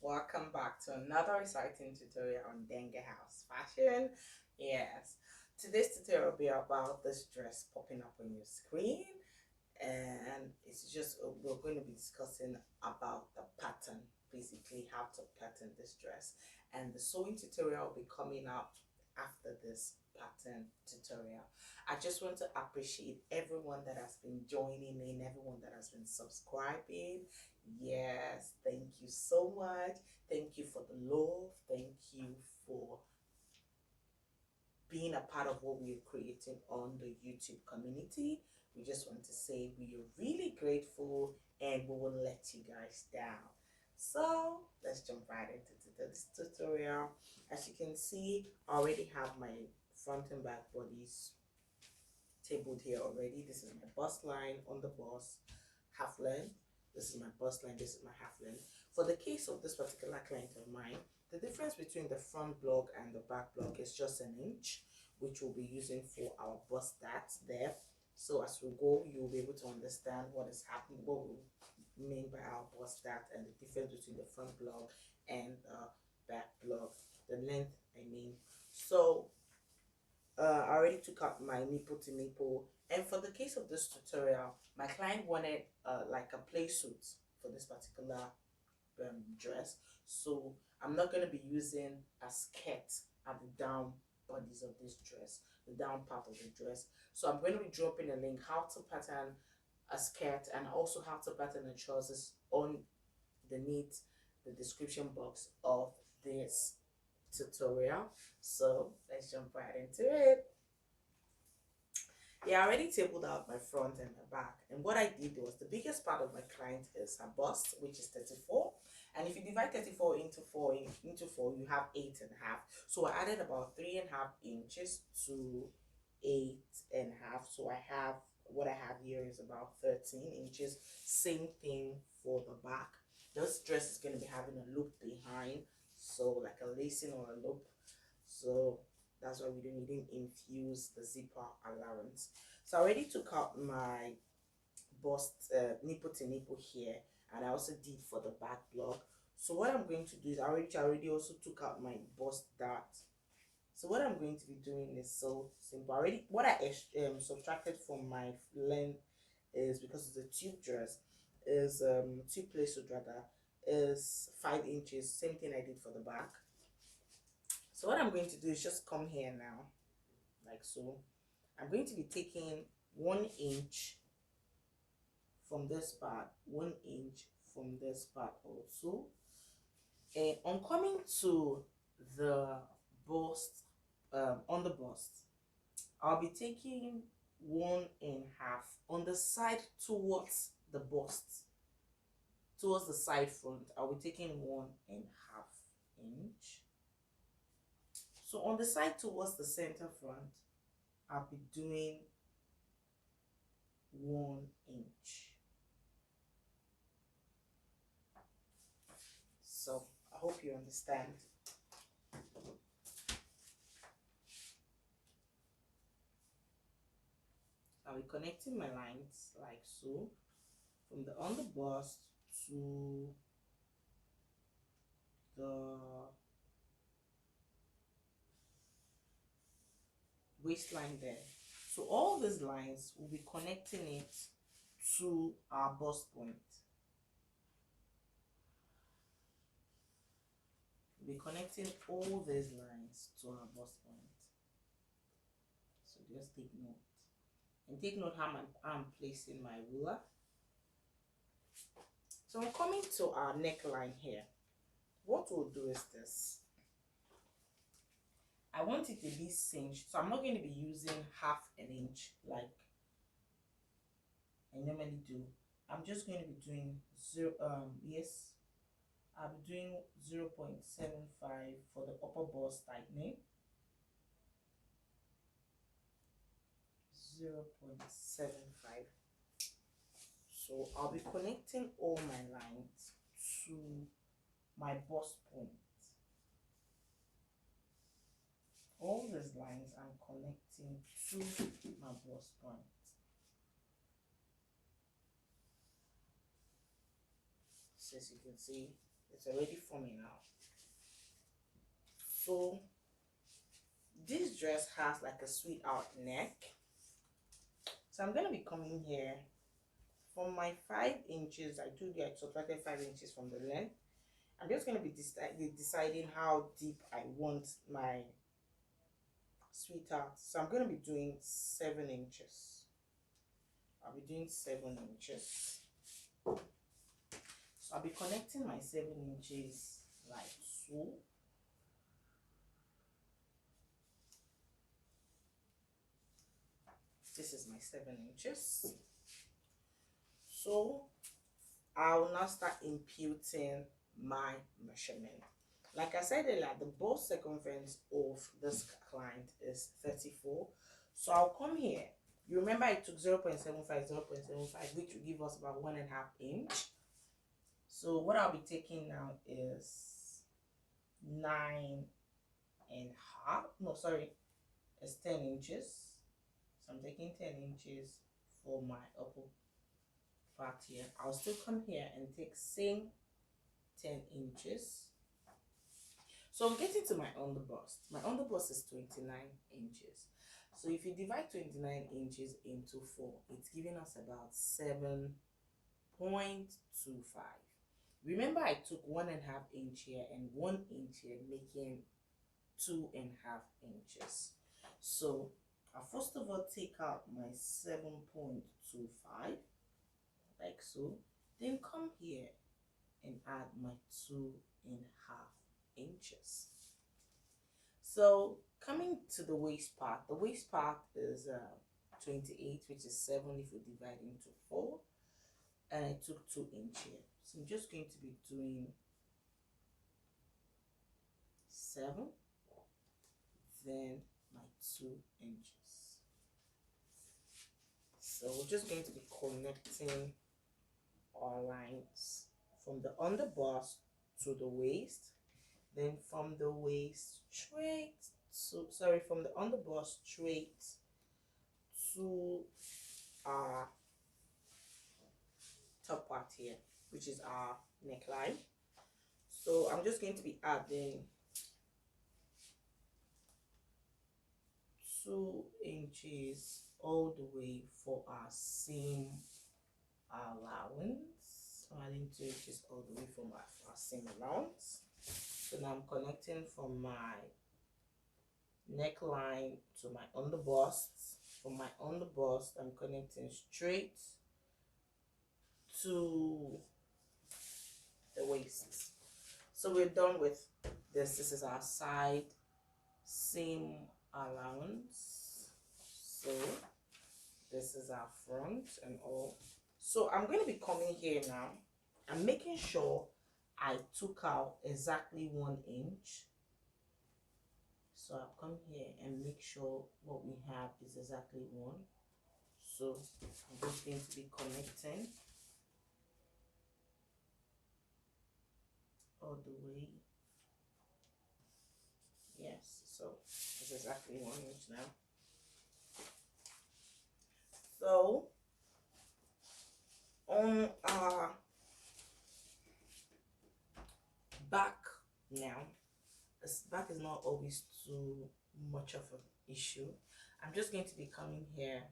welcome back to another exciting tutorial on Dengue House Fashion. Yes, today's tutorial will be about this dress popping up on your screen, and it's just we're going to be discussing about the pattern, basically how to pattern this dress, and the sewing tutorial will be coming up after this pattern tutorial. I just want to appreciate everyone that has been joining in, everyone that has been subscribing. Yes, thank you so much. Thank you for the love. Thank you for being a part of what we are creating on the YouTube community. We just want to say we are really grateful and we will let you guys down. So let's jump right into this tutorial. As you can see, I already have my front and back bodies tabled here already. This is my bust line on the bust, half length. This is my bust line, this is my half length. For the case of this particular client of mine, the difference between the front block and the back block is just an inch, which we'll be using for our bust stats there. So as we go, you'll be able to understand what is happening, what we mean by our bust stat, and the difference between the front block and the back block, the length I mean. So I already took out my nipple to nipple, and for the case of this tutorial, my client wanted like a play suit for this particular dress. So I'm not going to be using a skirt at the down bodies of this dress, the down part of the dress. So I'm going to be dropping a link how to pattern a skirt and also how to pattern the trousers on the description box of this tutorial. So let's jump right into it. Yeah, I already tabled out my front and my back, and what I did was, the biggest part of my client is her bust, which is 34, and if you divide 34 into 4 you have 8.5. So I added about 3.5 inches to 8.5. So I have, what I have here is about 13 inches. Same thing for the back. This dress is going to be having a loop behind, so like a lacing or a loop. So that's why we didn't infuse the zipper allowance. So I already took out my bust nipple to nipple here, and I also did for the back block. So what I'm going to do is, I already also took out my bust dart. So what I'm going to be doing is so simple. What I subtracted from my length is, because it's a tube dress, is tube play suit rather, is 5 inches. Same thing I did for the back. So what I'm going to do is just come here now, like so. I'm going to be taking 1 inch from this part, 1 inch from this part also. And on coming to the bust, on the bust, I'll be taking 1.5 on the side towards the bust, towards the side front. I'll be taking 1.5 inch. So on the side towards the center front, I'll be doing 1 inch. So I hope you understand. I'll be connecting my lines like so, from the on the bust to the waistline there. So all these lines will be connecting it to our bust point. We'll be connecting all these lines to our bust point. So just take note. And take note how I'm placing my ruler. So I'm coming to our neckline here. What we'll do is this. I want it to be cinched, so I'm not going to be using 1/2 inch like I normally do. I'm just going to be doing I'll be doing 0.75 for the upper bust tightening, 0.75. So I'll be connecting all my lines to my bust point. All these lines I'm connecting to my bust point. So as you can see, It's already forming now. So this dress has like a sweetheart neck. So I'm gonna be coming here from my 5 inches. I told you I subtracted 5 inches from the length. I'm just gonna be deciding how deep I want my sweetheart. So I'm gonna be doing 7 inches. I'll be doing 7 inches. So I'll be connecting my 7 inches like so. This is my 7 inches. So I'll now start imputing my measurement. Like I said earlier, the bust circumference of this client is 34. So I'll come here. You remember I took 0.75, 0.75, which will give us about 1.5 inch. So what I'll be taking now is 9.5. No, sorry, it's 10 inches. So I'm taking 10 inches for my upper part here. I'll still come here and take same 10 inches. So I'm getting to my underbust. My underbust is 29 inches. So if you divide 29 inches into 4, it's giving us about 7.25. Remember I took 1.5 inch here and 1 inch here, making 2.5 inches. So I'll first of all take out my 7.25 like so, then come here and add my 2.5 inches. So coming to the waist part is 28, which is 7 if we divide into 4, and I took 2 inches here. So I'm just going to be doing 7, then my 2 inches. So we're just going to be connecting our lines from the underbust to the waist, then from the waist straight to, from the underbust straight to our top part here, which is our neckline. So I'm just going to be adding 2 inches all the way for our seam allowance. So adding 2 inches all the way from our seam allowance. So now I'm connecting from my neckline to my underbust. From my underbust, I'm connecting straight to the waist. So we're done with this. This is our side seam allowance. So this is our front and all. So I'm going to be coming here now. I'm making sure I took out exactly 1 inch. So I'll come here and make sure what we have is exactly 1. So I'm just going to be connecting all the way. Yes, so it's exactly 1 inch now. So on our back now, this back is not always too much of an issue. I'm just going to be coming here,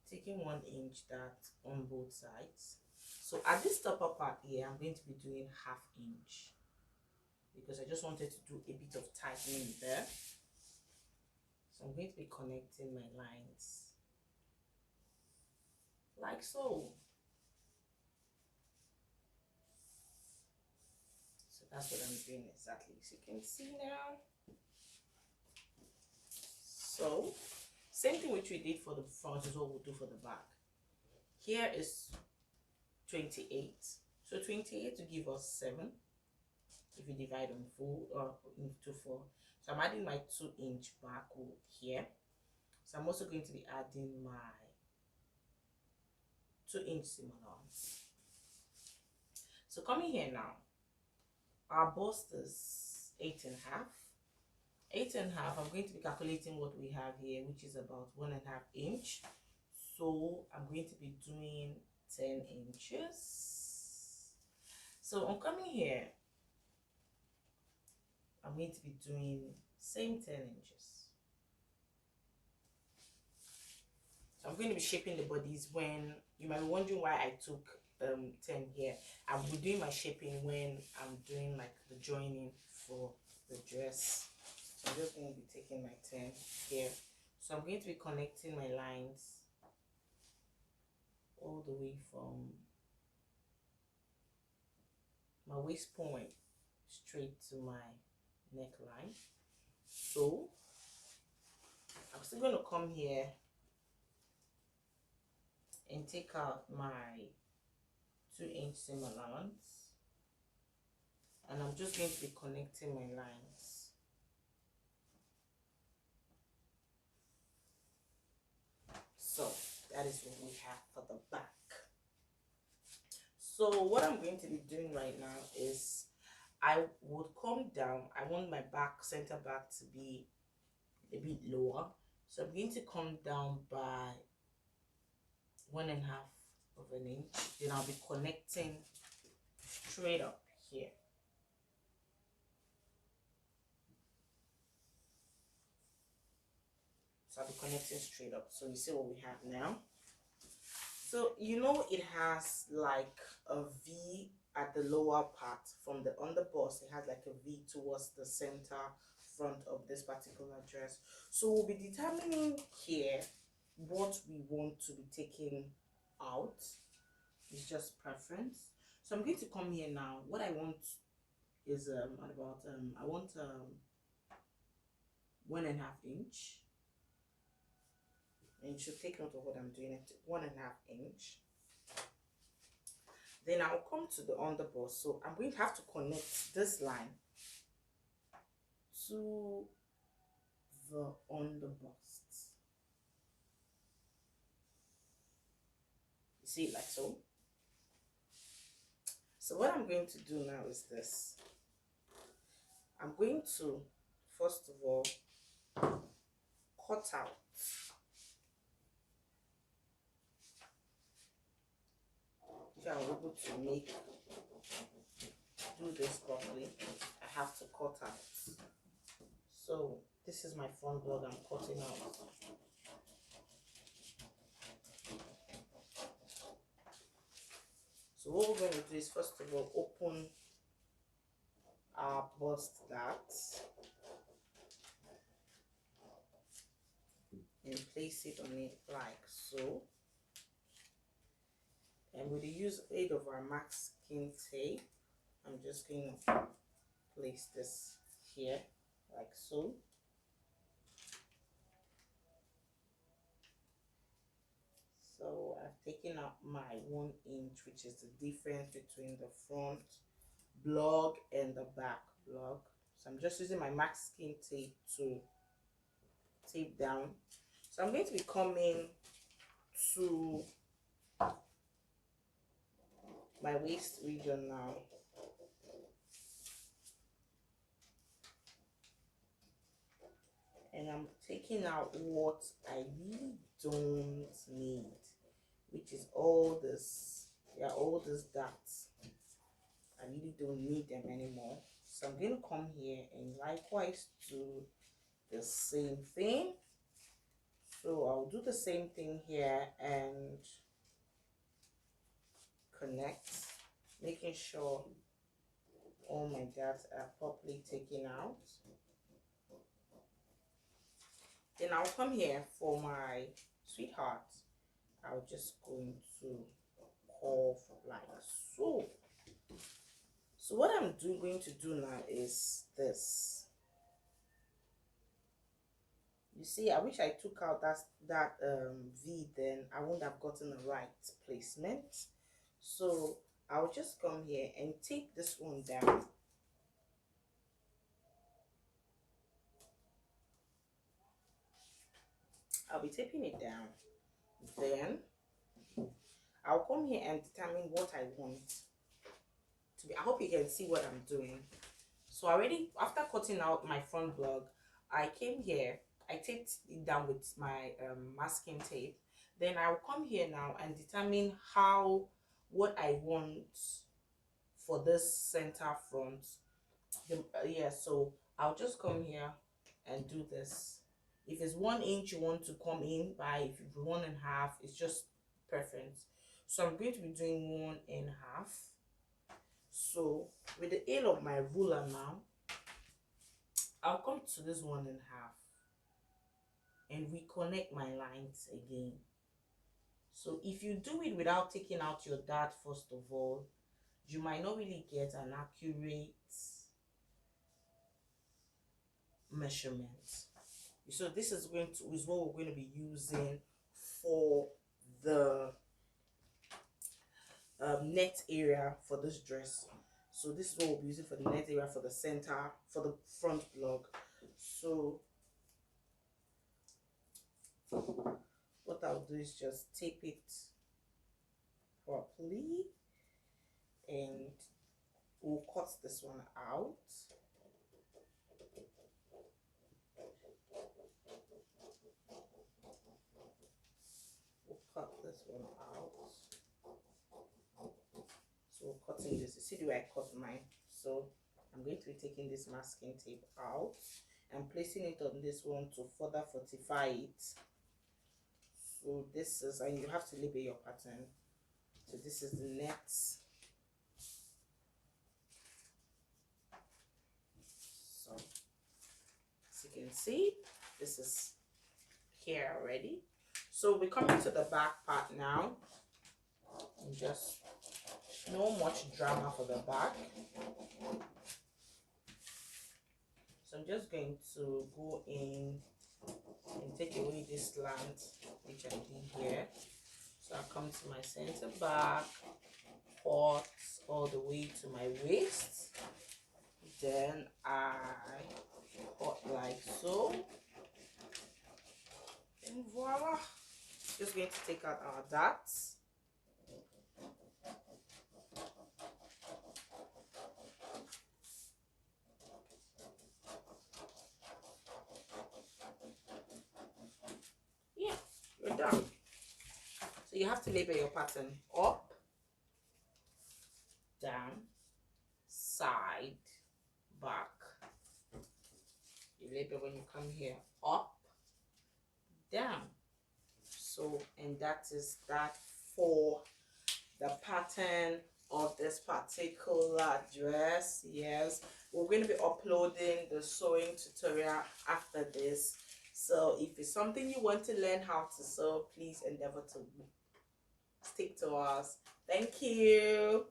taking 1 inch that on both sides. So at this upper part here, I'm going to be doing 1/2 inch because I just wanted to do a bit of tightening there. So I'm going to be connecting my lines like so. So that's what I'm doing exactly, as you can see now. So same thing which we did for the front is what we'll do for the back. Here is 28. So 28 to give us 7 if you divide on 4 or into 4. So I'm adding my 2 inch back here. So I'm also going to be adding my 2 inch seam allowance. So coming here now, our bust is 8.5. 8.5, I'm going to be calculating what we have here, which is about 1.5 inch. So I'm going to be doing 10 inches. So I'm coming here, going to be doing same 10 inches. So I'm going to be shaping the bodies. When you might be wondering why I took 10 here, I'll be doing my shaping when I'm doing like the joining for the dress. So I'm just going to be taking my 10 here. So I'm going to be connecting my lines all the way from my waist point straight to my neckline. So I'm still going to come here and take out my 2-inch seam allowance, and I'm just going to be connecting my lines. So that is what we have for the back. So what I'm going to be doing right now is I would come down. I want my back, center back, to be a bit lower. So I'm going to come down by 1.5 of an inch. Then I'll be connecting straight up here. So I'll be connecting straight up. So you see what we have now. So you know it has like a V at the lower part from the underbust. It has like a V towards the center front of this particular dress. So we'll be determining here what we want to be taken out. It's just preference. So I'm going to come here now. What I want is about I want 1.5 inch. And you should take note of what I'm doing at 1.5 inch. Then I'll come to the underbust. So I'm going to have to connect this line to the underbust. You see it like so. So what I'm going to do now is this. I'm going to first of all cut out if I'm able to do this properly, I have to cut out. So this is my front block I'm cutting out. So what we're going to do is first of all open our bust dart and place it on it like so. And with the aid of our masking tape, I'm just going to place this here like so. So I've taken out my 1 inch, which is the difference between the front block and the back block. So I'm just using my masking tape to tape down. So I'm going to be coming to my waist region now. And I'm taking out what I really don't need, which is all this, all these dots. I really don't need them anymore. So I'm going to come here and likewise do the same thing. So I'll do the same thing here and connect, making sure all my dots are properly taken out. Then I'll come here for my sweetheart. I'm just going to curve like so. So what I'm going to do now is this. You see, I wish I took out that V, then I wouldn't have gotten the right placement. So I'll just come here and tape this one down. I'll be taping it down. Then I'll come here and determine what I want to be. I hope you can see what I'm doing. So already after cutting out my front block, I came here, I taped it down with my masking tape. Then I'll come here now and determine what I want for this center front. So I'll just come here and do this. If it's 1 inch you want to come in by, if it's 1.5, it's just preference. So I'm going to be doing 1.5. So with the aid of my ruler now, I'll come to this 1.5 and reconnect my lines again. So if you do it without taking out your dart first of all, you might not really get an accurate measurement. So this is what we're going to be using for the net area for this dress. So this is what we'll be using for the net area, for the center, for the front block. So what I'll do is just tape it properly, and we'll cut this one out. We'll cut this one out. So cutting this, you see the way I cut mine. So I'm going to be taking this masking tape out and placing it on this one to further fortify it. So this is, and you have to label your pattern. So this is the net. So as you can see, this is here already. So we're coming to the back part now, and just no much drama for the back. So I'm just going to go in and take away this slant which I did here. So I come to my center back, cut all the way to my waist, then I cut like so, and voila. Just going to take out our darts. Yeah, you're done. So you have to label your pattern up, down, side, back. You label when you come here, up, down. So, and that is that for the pattern of this particular dress. Yes, we're going to be uploading the sewing tutorial after this. So if it's something you want to learn how to sew, please endeavor to stick to us. Thank you.